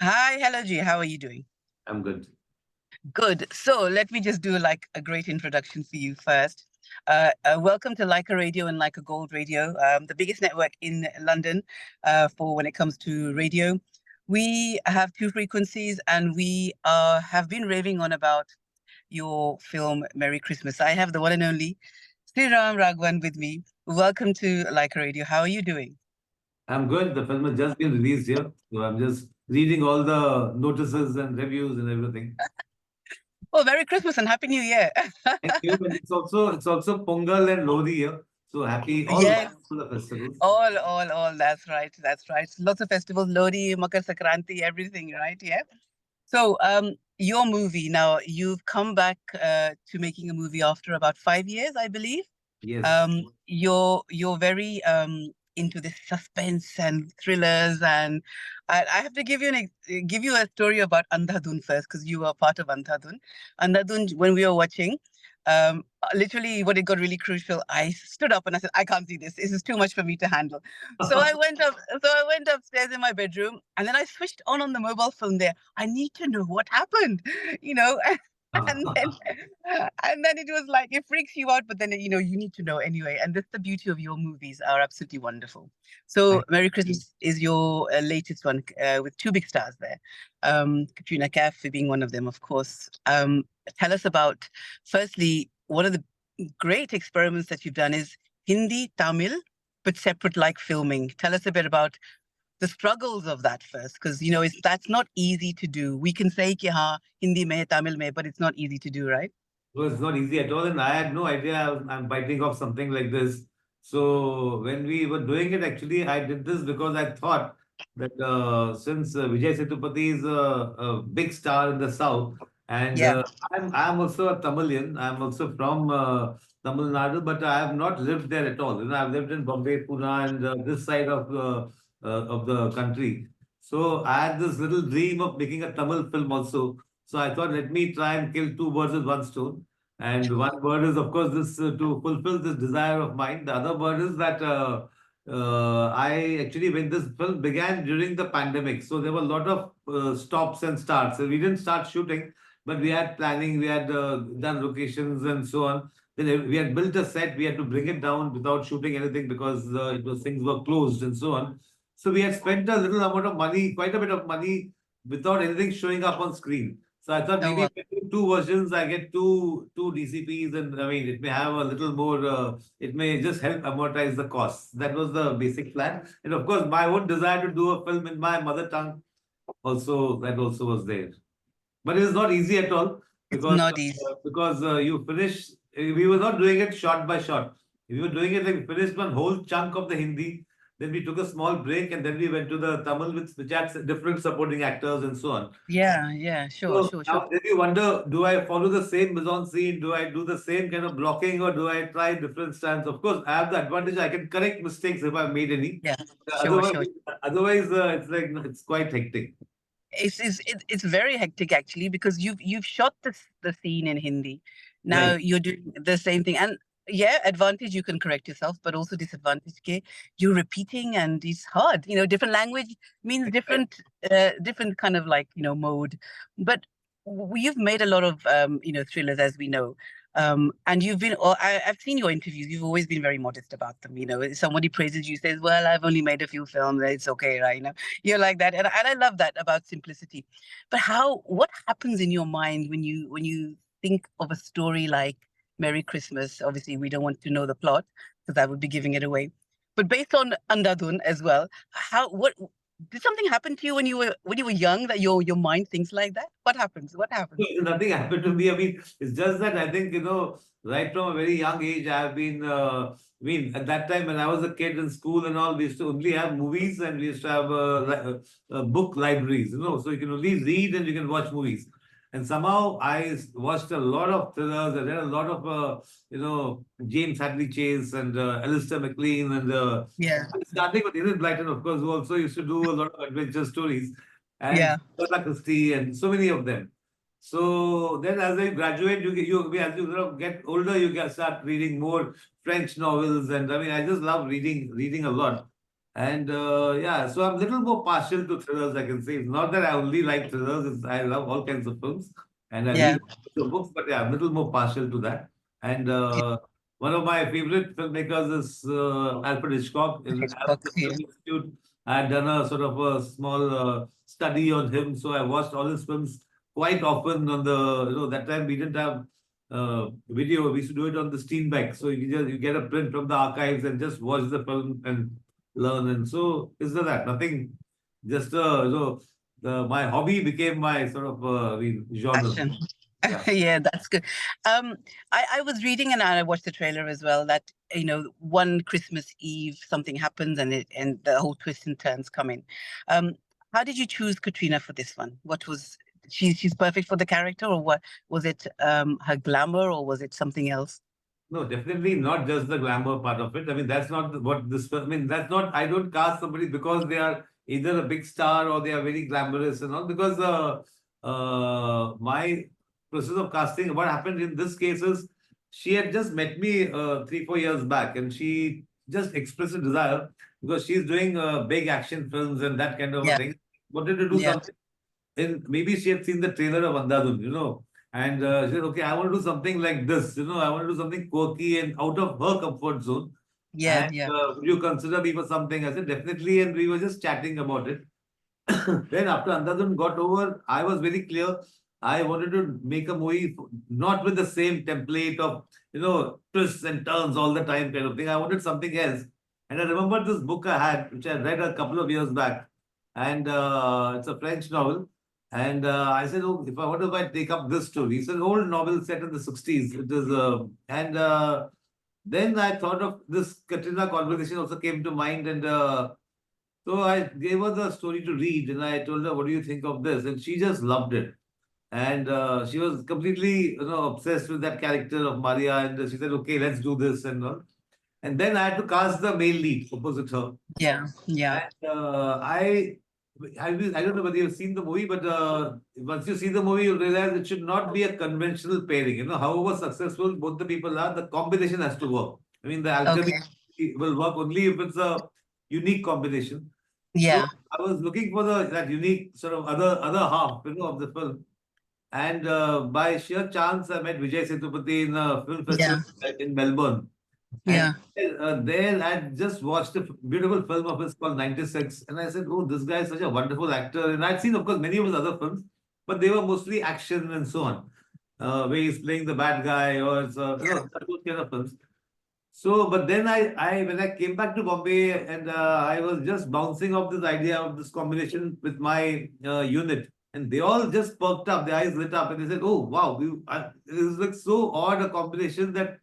Hi, hello G. How are you doing? I'm good. Good. So let me just do like a great introduction for you first. Welcome to Leica Radio and Leica Gold Radio, the biggest network in London for when it comes to radio. We have two frequencies, and we have been raving on about your film Merry Christmas. I have the one and only Sriram Raghavan with me. Welcome to Leica Radio. How are you doing? I'm good. The film has just been released here, so I'm just reading all the notices and reviews and everything. Oh, Merry Christmas and Happy New Year. Thank you. And it's also Pongal and Lodi here. So happy Yes. all the festivals. All. That's right. That's right. Lots of festivals, Lodi, Makar Sankranti, everything, right? Yeah. So, your movie now, you've come back to making a movie after about 5 years, I believe. Yes. You're very into this suspense and thrillers, and I have to give you a story about Andhadhun first, because you were part of Andhadhun. Andhadhun, when we were watching, literally when it got really crucial, I stood up and I said, I can't see this. This is too much for me to handle. So I went upstairs in my bedroom, and then I switched on the mobile phone there. I need to know what happened, you know. And then it was like it freaks you out, but then you need to know anyway. And that's the beauty of your movies, are absolutely wonderful. So Thank Merry Christmas is your latest one, with two big stars there, Katrina Kaif being one of them, of course. Tell us about, firstly, one of the great experiments that you've done is Hindi Tamil, but separate, like filming. Tell us a bit about the struggles of that first, because that's not easy to do. We can say ki ha Hindi mein, Tamil mein, but it's not easy to do, right? It was not easy at all, and I had no idea I'm biting off something like this. So when we were doing it, actually, I did this because I thought that since Vijay Sethupathi is a big star in the south, and Yeah. I'm also a Tamilian. I'm also from Tamil Nadu, but I have not lived there at all. I've lived in Bombay, Pune, and this side of the country. So I had this little dream of making a Tamil film also. So I thought, let me try and kill two birds with one stone. And one word is, of course, this to fulfill this desire of mine. The other word is that I actually, when this film began during the pandemic, so there were a lot of stops and starts. So we didn't start shooting, but we had planning, we had done locations and so on. Then we had built a set, we had to bring it down without shooting anything because it was things were closed and so on. So we had spent a little amount of money, quite a bit of money, without anything showing up on screen. So I thought Oh, maybe wow. if I do two versions, I get two DCPs, and I mean it may have a little more. It may just help amortize the costs. That was the basic plan, and of course, my own desire to do a film in my mother tongue also was there. But it is not easy at all It's because not easy. you finish. We were not doing it shot by shot. We were doing it like we finished one whole chunk of the Hindi. Then we took a small break, and then we went to the Tamil, which had different supporting actors and so on. Yeah, sure, So sure, sure. now then you wonder, do I follow the same mise scene? Do I do the same kind of blocking, or do I try different styles? Of course, I have the advantage. I can correct mistakes if I've made any. Yeah, sure, Otherwise, sure. it's like it's quite hectic. It's very hectic actually, because you've shot the scene in Hindi. Now Right. you're doing the same thing, and yeah, advantage, you can correct yourself, but also disadvantage, ke you're repeating, and it's hard. Different language means different kind of, like, mode. But you've made a lot of thrillers, as we know. And I've seen your interviews. You've always been very modest about them. If somebody praises you, says, "Well, I've only made a few films. It's okay, right?" You're like that, and I love that about simplicity. But what happens in your mind when you think of a story like Merry Christmas? Obviously, we don't want to know the plot, because that would be giving it away. But based on Andadun as well, how what did something happen to you when you were young, that your mind thinks like that? What happens? What happens? Nothing happened to me. I mean, it's just that I think, right from a very young age, I've been, I mean, at that time when I was a kid in school and all, we used to only have movies, and we used to have book libraries, so you can only read and you can watch movies. And somehow watched a lot of thrillers. I read a lot of, James Hadley Chase and Alistair MacLean and Yeah, starting with Enid Blyton, of course, who also used to do a lot of adventure stories, and yeah, Agatha Christie, and so many of them. So then, as I graduate, as you get older, start reading more French novels, and I mean, I just love reading a lot. And yeah, so I'm a little more partial to thrillers, I can say. It's not that I only like thrillers, I love all kinds of films and I Yeah. read the books, but yeah, I'm a little more partial to that. And one of my favorite filmmakers is Alfred Hitchcock. In Hitchcock, the yeah. Film Institute, I had done a sort of a small study on him. So I watched all his films quite often on that time we didn't have video. We used to do it on the Steenbeck. So you get a print from the archives and just watch the film and learn. And so is that nothing? Just my hobby became my sort of genre. Passion. Yeah. Yeah, that's good. I was reading and I watched the trailer as well that, one Christmas Eve something happens and the whole twists and turns come in. Um, how did you choose Katrina for this one? What was she's perfect for the character, or what was it, her glamour, or was it something else? No, definitely not just the glamour part of it. I mean, that's not what this. I mean, that's not. I don't cast somebody because they are either a big star or they are very glamorous and all. Because my process of casting, what happened in this case is, she had just met me 3 4 years back, and she just expressed a desire because she's doing big action films and that kind of a Yeah, thing. Wanted to do yeah, something, and maybe she had seen the trailer of Andhadhun. And she said, okay, I want to do something like this. I want to do something quirky and out of her comfort zone. yeah, And yeah, would you consider me for something? I said, definitely. And we were just chatting about it. Then after Andhadhun got over, I was very clear. I wanted to make a movie not with the same template of, twists and turns all the time kind of thing. I wanted something else. And I remember this book I had, which I read a couple of years back. And it's a French novel. And I said, oh, what if I take up this story? It's an old novel set in the 60s. It is, and then I thought of this Katrina conversation also came to mind. And so I gave her the story to read and I told her, what do you think of this? And she just loved it. And she was completely, obsessed with that character of Maria. And she said, okay, let's do this and all. And then I had to cast the male lead opposite her. yeah, yeah. And I don't know whether you've seen the movie, but once you see the movie, you'll realize it should not be a conventional pairing. However successful both the people are, the combination has to work. I mean, the alchemy Okay. will work only if it's a unique combination. So Yeah, I was looking for that unique sort of other half, of the film. And by sheer chance, I met Vijay Sethupathi in a film festival yeah, in Melbourne. And yeah, there I just watched a beautiful film of his called 96. And I said, oh, this guy is such a wonderful actor. And I'd seen, of course, many of his other films, but they were mostly action and so on, where he's playing the bad guy or, yeah, those kind of films. So, but then when I came back to Bombay and I was just bouncing off this idea of this combination with my unit, and they all just perked up, their eyes lit up, and they said, "Oh, wow, it was like so odd a combination that."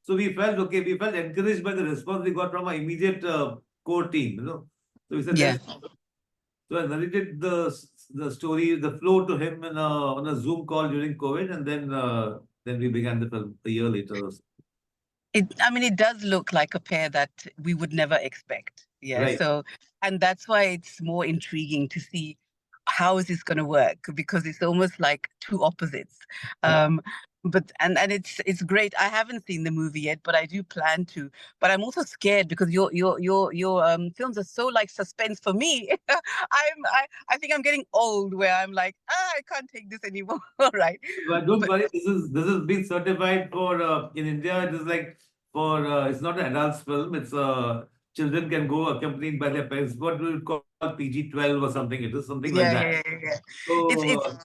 So we felt okay, we felt encouraged by the response we got from our immediate core team. So we said, yeah. "Let's." So I narrated the story, the flow to him on a Zoom call during COVID, and then we began the film a year later. Or so. I mean, it does look like a pair that we would never expect. Yeah. Right. So, and that's why it's more intriguing to see how is this going to work, because it's almost like two opposites. Um, but and it's great. I haven't seen the movie yet, but I do plan to. But I'm also scared because your films are so like suspense for me. I think I'm getting old where I'm like, I can't take this anymore. Right. But don't But worry, this is being certified for in India. It is like for it's not an adults film. It's children can go accompanied by their parents. What we would call PG-12 or something. It is something like yeah, that. yeah, yeah, yeah. It's So it's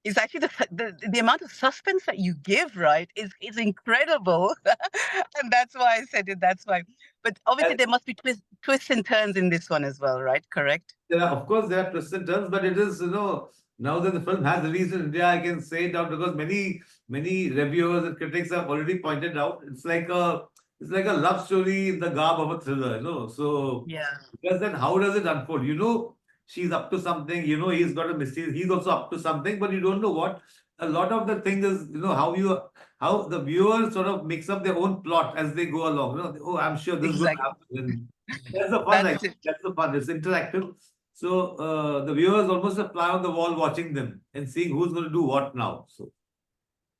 it's actually the amount of suspense that you give, right, is incredible. And that's why I said it. That's why. But obviously and there must be twists and turns in this one as well, right? Correct? of course, there are twists and turns, but it is now that the film has released in India, I can say it out because many reviewers and critics have already pointed out it's like a love story in the garb of a thriller. So Yeah. because then how does it unfold? She's up to something. He's got a mystery. He's also up to something, but you don't know what. A lot of the thing is how the viewer sort of makes up their own plot as they go along. Oh, I'm sure this is going to Exactly. happen. And that's the fun. That's Like it. that's the fun. It's interactive. So the viewer is almost a fly on the wall watching them and seeing who's going to do what now. So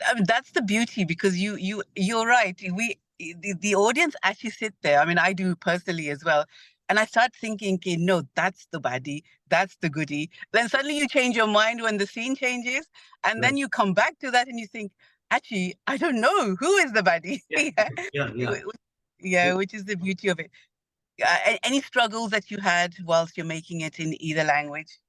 I mean, that's the beauty, because you're right. The audience actually sit there. I mean, I do personally as well. and I start thinking, okay, no, that's the baddie, that's the goodie. Then suddenly you change your mind when the scene changes, and Right. then you come back to that and you think, actually, I don't know who is the baddie. Yeah. Yeah. Yeah. Yeah. Yeah, which is the beauty of it. Any struggles that you had whilst you're making it in either language?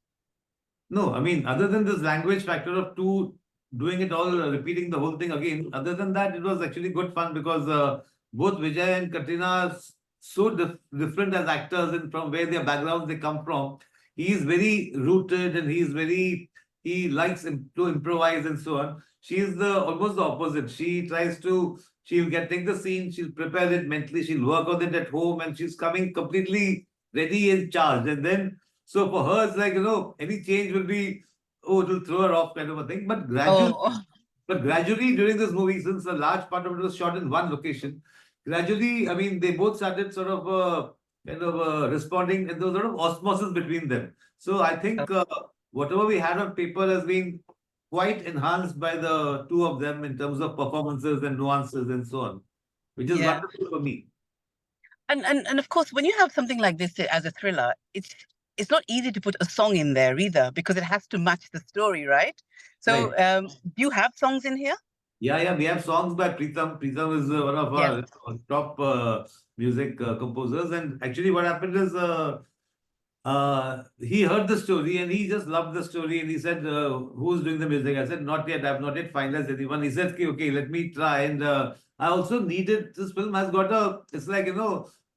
No, I mean, other than this language factor of two doing it all, repeating the whole thing again, other than that, it was actually good fun because both Vijay and Katrina are so different as actors and from where their backgrounds they come from. He is very rooted and he likes to improvise and so on. She is the almost the opposite. She'll take the scene, she'll prepare it mentally, she'll work on it at home, and she's coming completely ready and charged. And then so for her, it's like, any change will be, oh, it will throw her off kind of a thing. Oh, But gradually during this movie, since a large part of it was shot in one location, gradually, I mean, they both started sort of responding, and there was a lot of osmosis between them. So I oh, think whatever we had on paper has been quite enhanced by the two of them in terms of performances and nuances and so on, which is yeah. wonderful for me. And of course, when you have something like this as a thriller, it's not easy to put a song in there either because it has to match the story, right? So, Right. do you have songs in here? Yeah, yeah, we have songs by Pritam. Pritam is one of Yeah. our top music composers. And actually, what happened is he heard the story and he just loved the story. And he said, "Who's doing the music?" I said, "Not yet. I've not yet finalized anyone." He said, "Okay, okay, let me try." And I also needed this film has got it's like,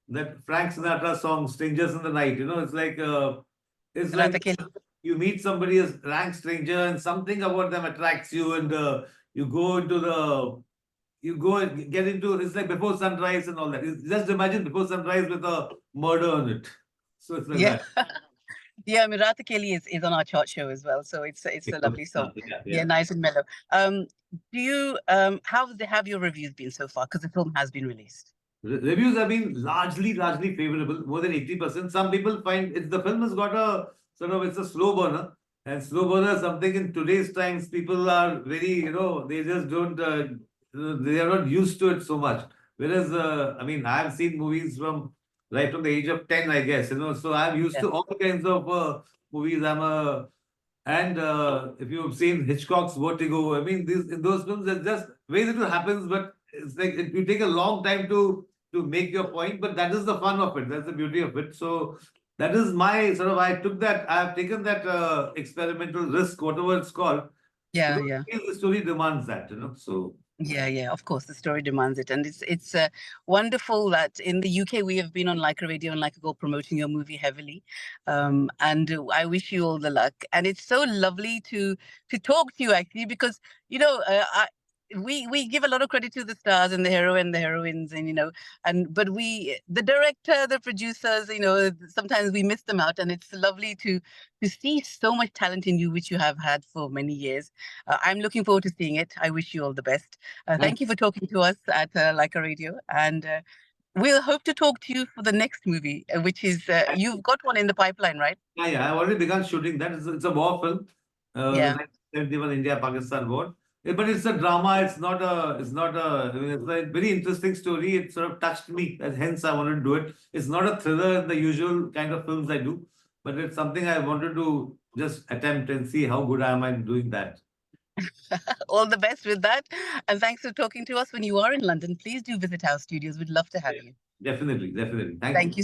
that Frank Sinatra song, Strangers in the Night. It's like Rata Keli. you meet somebody as rank stranger and something about them attracts you and you go into the you go and get into it's like before sunrise and all that. Just imagine before sunrise with a murder on it. So it's like Yeah. that. Yeah, I mean, Rata Keli is on our chart show as well, so it's a lovely Yeah, song. yeah, Yeah, yeah. nice and mellow. Do you have your reviews been so far? Because the film has been released. Reviews have been largely favorable, more than 80%. Some people find the film has got a sort of it's a slow burner. And slow burner is something in today's times people are very, they just don't they are not used to it so much. Whereas I mean I've seen movies from right from the age of 10, I guess, so I'm used Yeah, to all kinds of movies. And if you've seen Hitchcock's Vertigo, I mean, in those films, there's just very little happens, but it's like you take a long time to make your point, but that is the fun of it. That's the beauty of it. So that is my sort of I've taken that experimental risk, whatever it's called, yeah, because yeah. I feel the story demands that. So Yeah, yeah, of course, the story demands it, and it's wonderful that in the UK we have been on Leica Radio and Leica Gold promoting your movie heavily, and I wish you all the luck. And it's so lovely to talk to you actually because we give a lot of credit to the stars and the hero and the heroines, and but the director, the producers, sometimes we miss them out, and it's lovely to see so much talent in you, which you have had for many years. I'm looking forward to seeing it. I wish you all the best. thank Thank you for talking to us at Leica Radio, and we'll hope to talk to you for the next movie, which is you. you've got one in the pipeline, right? Yeah, yeah, I've already begun shooting that. It's a war film, the Yeah, 1971 India-Pakistan war. But it's a drama. I mean, it's a very interesting story. It sort of touched me, and hence I wanted to do it. It's not a thriller in the usual kind of films I do, but it's something I wanted to just attempt and see how good I am at doing that. all the best with that, and thanks for talking to us. When you are in London, please do visit our studios. We'd love to have Yeah. you. Definitely, definitely. Thank Thank you. you